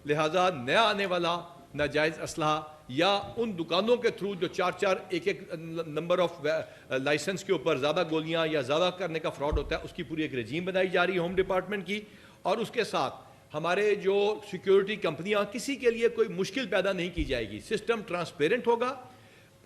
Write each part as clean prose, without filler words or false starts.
لہٰذا نیا آنے والا ناجائز اسلحہ یا ان دکانوں کے تھرو جو ایک نمبر آف لائسنس کے اوپر زیادہ گولیاں یا زیادہ کرنے کا فراڈ ہوتا ہے، اس کی پوری ایک رجیم بنائی جا رہی ہے ہوم ڈپارٹمنٹ کی. اور اس کے ساتھ ہمارے جو سیکیورٹی کمپنیاں، کسی کے لیے کوئی مشکل پیدا نہیں کی جائے گی. سسٹم ٹرانسپیرنٹ ہوگا،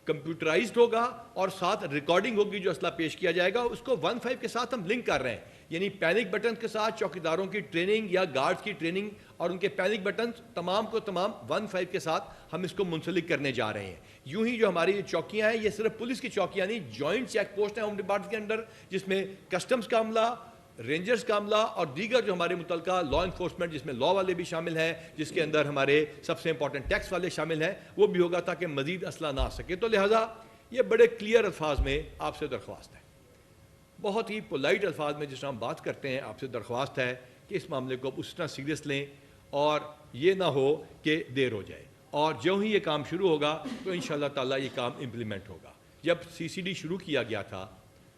کمپیوٹرائزڈ ہوگا، اور ساتھ ریکارڈنگ ہوگی جو اسلحہ پیش کیا جائے گا. اس کو 1.5 کے ساتھ ہم لنک کر رہے ہیں، یعنی پینک بٹن کے ساتھ چوکیداروں کی ٹریننگ یا گارڈز کی ٹریننگ اور ان کے پینک بٹنز تمام کو تمام 1.5 کے ساتھ ہم اس کو منسلک کرنے جا رہے ہیں. یوں ہی جو ہماری چوکیاں ہیں، یہ صرف پولیس کی چوکیاں نہیں، جوائنٹ چیک پوسٹ ہیں ہوم ڈپارٹمنٹ کے اندر، جس میں کسٹمز کا عملہ، رینجرز کا عملہ اور دیگر جو ہمارے متعلقہ لا انفورسمنٹ، جس میں لا والے بھی شامل ہیں، جس کے اندر ہمارے سب سے امپورٹنٹ ٹیکس والے شامل ہیں، وہ بھی ہوگا تاکہ مزید اسلحہ نہ آ سکے. تو لہٰذا یہ بڑے کلیئر الفاظ میں آپ سے درخواست ہے، بہت ہی پولائٹ الفاظ میں جس طرح ہم بات کرتے ہیں، آپ سے درخواست ہے کہ اس معاملے کو اس طرح سیریس لیں اور یہ نہ ہو کہ دیر ہو جائے. اور جو ہی یہ کام شروع ہوگا تو انشاءاللہ تعالیٰ یہ کام امپلیمنٹ ہوگا. جب CCD شروع کیا گیا تھا،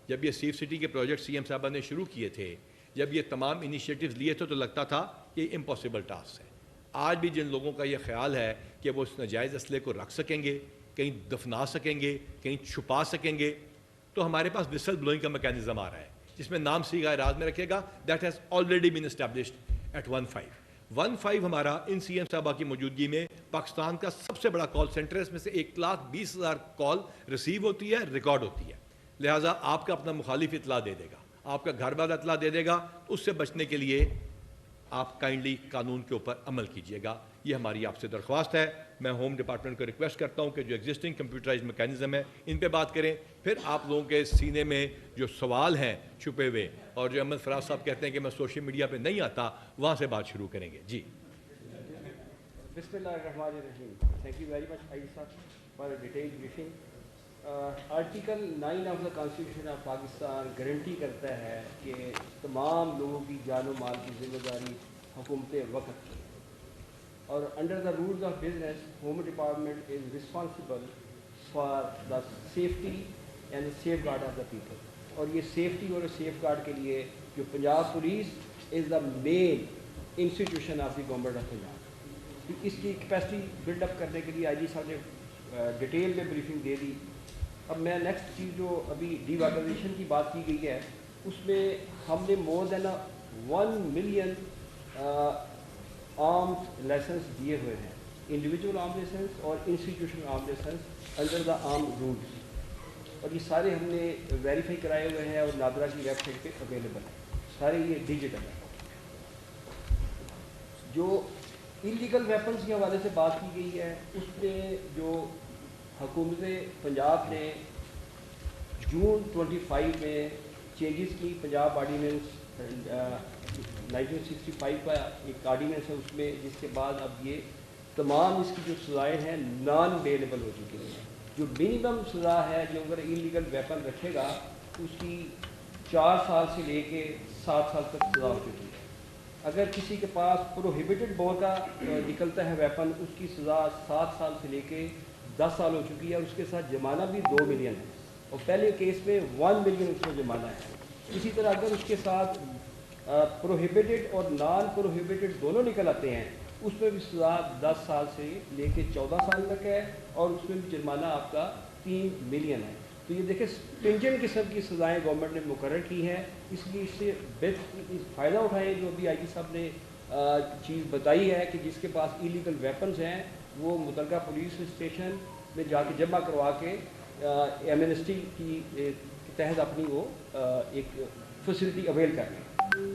جب یہ سیف سٹی کے پروجیکٹ CM صاحبہ نے شروع کیے تھے، جب یہ تمام انیشیٹیوز لیے تھے، تو لگتا تھا کہ یہ امپاسبل ٹاسک ہے. آج بھی جن لوگوں کا یہ خیال ہے کہ وہ اس ناجائز اسلحے کو رکھ سکیں گے، کہیں دفنا سکیں گے، کہیں چھپا سکیں گے، تو ہمارے پاس وسل بلوئنگ کا میکینزم آ رہا ہے جس میں نام صیغہ راز میں رکھے گا. That has already been established at 1.5 ہمارا ان CM صاحبہ کی موجودگی میں پاکستان کا سب سے بڑا کال سینٹر ہے. اس میں سے 1,20,000 کال ریسیو ہوتی ہے، ریکارڈ ہوتی ہے. لہٰذا آپ کا اپنا مخالف اطلاع دے دے گا، آپ کا گھر والا اطلاع دے دے گا، تو اس سے بچنے کے لیے آپ کائنڈلی قانون کے اوپر عمل کیجیے گا. یہ ہماری آپ سے درخواست ہے. میں ہوم ڈپارٹمنٹ کو ریکویسٹ کرتا ہوں کہ جو ایگزسٹنگ کمپیوٹرائز میکینزم ہے ان پہ بات کریں. پھر آپ لوگوں کے سینے میں جو سوال ہیں چھپے ہوئے، اور جو احمد فراز صاحب کہتے ہیں کہ میں سوشل میڈیا پہ نہیں آتا، وہاں سے بات شروع کریں گے. جی بسم اللہ الرحمن الرحیم. تھینک یو ویری مچ عائد صاحب for detail briefing. Article 9 of the constitution of Pakistan guarantee کرتا ہے کہ تمام لوگوں کی جان و مال کی ذمہ داری حکومت وقت کی، اور under the rules of business home department is responsible for the safety and safeguard of the people. اور یہ سیفٹی اور سیف گارڈ کے لیے جو Punjab police is the main institution of the government of Punjab. اس کی کیپیسٹی بلڈ اپ کرنے کے لیے آئی جی صاحب نے ڈیٹیل میں بریفنگ دے دی. اب میں نیکسٹ چیز جو ابھی ڈی واٹرائزیشن کی بات کی گئی ہے، اس میں ہم نے more than 1 million arms license دیے ہوئے ہیں، انڈیویجول آرم لائسنس اور institutional arm license under the arm rules. اور یہ سارے ہم نے ویریفائی کرائے ہوئے ہیں اور نادرا کی ویب سائٹ پہ اویلیبل ہیں. سارے یہ ڈیجیٹل ہیں. جو انلیگل ویپنس کے حوالے سے بات کی گئی ہے، اس میں جو حکومت پنجاب نے جون 25 میں چینجز کی، پنجاب آرڈیننس 1965 کا ایک آرڈیننس ہے اس میں، جس کے بعد اب یہ تمام اس کی جو سزائیں ہیں نان بیلیبل ہو چکی ہیں. جو منیمم سزا ہے جو اگر انلیگل ویپن رکھے گا اس کی 4 سال سے لے کے 7 سال تک سزا ہو چکی ہے. اگر کسی کے پاس پروہیبیٹڈ بور کا نکلتا ہے ویپن، اس کی سزا 7 سال سے لے کے 10 سال ہو چکی ہے، اور اس کے ساتھ جرمانہ بھی 2 ملین ہے، اور پہلے کیس میں 1 ملین اس میں جرمانہ ہے. اسی طرح اگر اس کے ساتھ پروہیبیٹڈ اور نان پروہیبیٹڈ دونوں نکل آتے ہیں، اس میں بھی سزا 10 سال سے لے کے 14 سال تک ہے، اور اس میں بھی جرمانہ آپ کا 3 ملین ہے. تو یہ دیکھیں اسٹرنجنٹ قسم کی سزائیں گورنمنٹ نے مقرر کی ہیں. اس لیے اس سے فائدہ اٹھائیں. جو ابھی آئی جی صاحب نے چیز بتائی ہے کہ جس کے پاس ایلیگل ویپنز ہیں وہ متعلقہ پولیس اسٹیشن میں جا کے جمع کروا کے ایمنسٹی کی تحت اپنی وہ ایک فیسلٹی اویل کر لیں.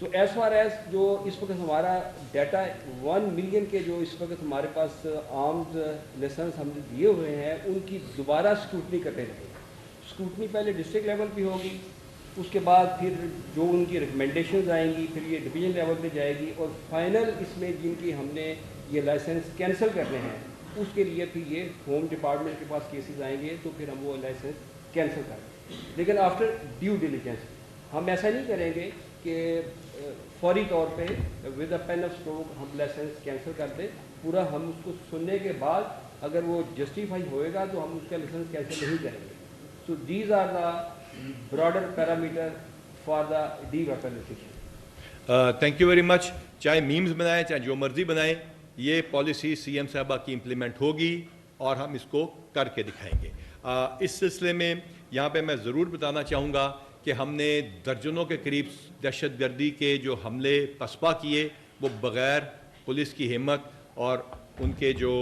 تو ایز فار ایز جو اس وقت ہمارا ڈیٹا 1 ملین کے جو اس وقت ہمارے پاس آرمز لائسنس ہم نے دیے ہوئے ہیں، ان کی دوبارہ اسکروٹنی کرتے رہے. اسکروٹنی پہلے ڈسٹرکٹ لیول پہ ہوگی، اس کے بعد پھر جو ان کی ریکمنڈیشنز آئیں گی، پھر یہ ڈویژن لیول پہ جائے گی، اور فائنل اس میں جن کی ہم نے یہ لائسنس کینسل کرنے ہیں اس کے لیے پھر یہ ہوم ڈپارٹمنٹ کے پاس کیسز آئیں گے، تو پھر ہم وہ لائسنس کینسل کریں گے. لیکن آفٹر ڈیو ڈیلیجنس ہم ایسا نہیں کریں گے کہ فوری طور پہ with a pen of stroke ہم لائسنس کینسل کر دیں. پورا ہم اس کو سننے کے بعد اگر وہ جسٹیفائی ہوئے گا تو ہم اس کا لائسنس کینسل نہیں کریں گے. So these are the broader parameter for the deweaponization. Thank you very much. چاہے میمز بنائیں چاہے جو مرضی بنائیں، یہ پالیسی سی ایم صاحبہ کی امپلیمنٹ ہوگی اور ہم اس کو کر کے دکھائیں گے۔ اس سلسلے میں یہاں پہ میں ضرور بتانا چاہوں گا کہ ہم نے درجنوں کے قریب دہشت گردی کے جو حملے پسپا کیے، وہ بغیر پولیس کی ہمت اور ان کے جو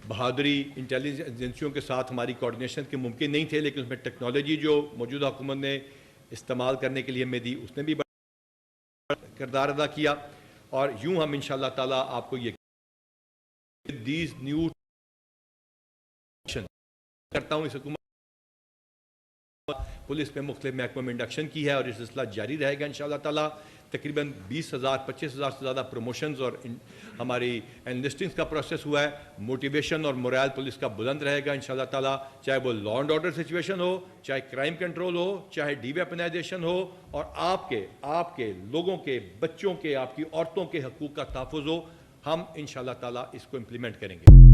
بہادری انٹیلیجنس ایجنسیوں کے ساتھ ہماری کوارڈینیشن کے ممکن نہیں تھے، لیکن اس میں ٹیکنالوجی جو موجودہ حکومت نے استعمال کرنے کے لیے ہمیں دی، اس نے بھی بڑا کردار ادا کیا۔ اور یوں ہم انشاءاللہ تعالیٰ آپ کو یہ دیز نیو کرتا ہوں، اس حکومت پولیس میں مختلف محکموں میں انڈکشن کی ہے اور یہ سلسلہ جاری رہے گا انشاءاللہ تعالیٰ۔ تقریباً 20,000 25,000 سے زیادہ پروموشنز اور ہماری انلسٹنگز کا پروسیس ہوا ہے۔ موٹیویشن اور مورائل پولیس کا بلند رہے گا انشاءاللہ تعالیٰ، چاہے وہ لا اینڈ آرڈر سچویشن ہو، چاہے کرائم کنٹرول ہو، چاہے ڈی ویپنائزیشن ہو، اور آپ کے لوگوں کے، بچوں کے، آپ کی عورتوں کے حقوق کا تحفظ ہو۔ ہم انشاءاللہ تعالیٰ اس کو امپلیمنٹ کریں گے۔